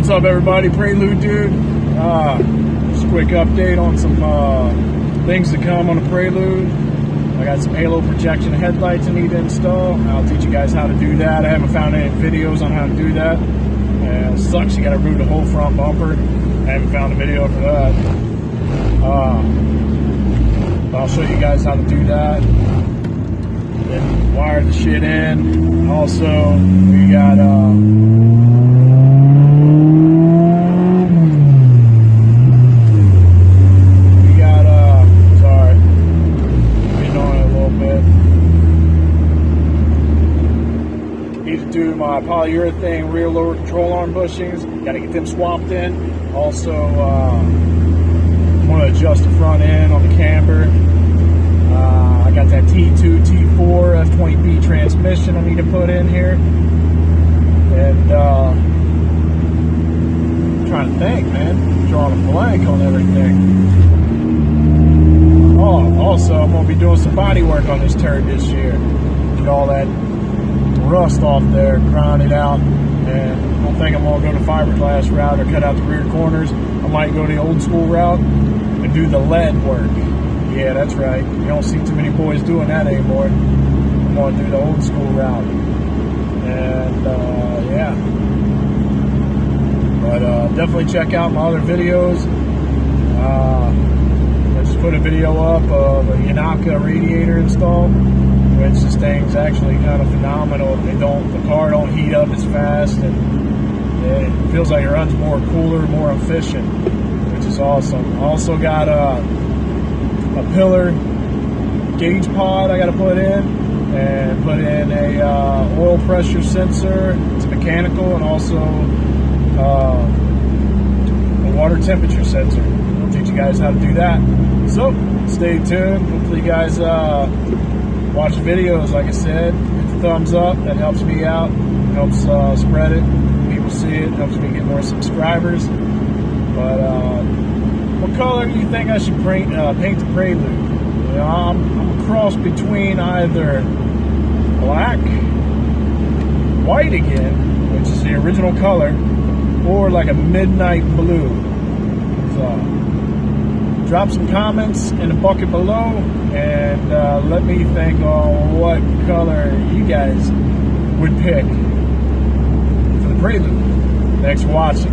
What's up, everybody? Prelude, dude. Just a quick update on some things to come on the Prelude. I got some halo projection headlights I need to install. I'll teach you guys how to do that. I haven't found any videos on how to do that. And it sucks, you got to remove the whole front bumper. I haven't found a video for that. But I'll show you guys how to do that. Then wire the shit in. Also, we got do my polyurethane rear lower control arm bushings. Got to get them swapped in. Also, I'm going to adjust the front end on the camber. I got that T2, T4, H22A transmission I need to put in here. And I'm trying to think, man. Drawing a blank on everything. Oh, also, I'm going to be doing some body work on this turd this year. Get all that rust off there, grind it out, and I don't think I'm gonna go the fiberglass route or cut out the rear corners. I might go the old school route and do the lead work. Yeah, that's right. You don't see too many boys doing that anymore. I'm gonna do the old school route. And yeah. But definitely check out my other videos. I just put a video up of a Yanaka radiator install, which this thing's actually kind of phenomenal. The car don't heat up as fast, and it feels like it runs more cooler, more efficient, which is awesome. I also got a pillar gauge pod I got to put in, and put in a oil pressure sensor. It's mechanical, and also a water temperature sensor. I'll teach you guys how to do that. So stay tuned. Hopefully you guys watch the videos. Like I said, hit the thumbs up. That helps me out. Helps spread it. People see it. Helps me get more subscribers. But what color do you think I should paint the Prelude? You know, I'm a cross between either black, white again, which is the original color, or like a midnight blue. So drop some comments in the bucket below, and let me think on what color you guys would pick for the Prelude. Thanks for watching.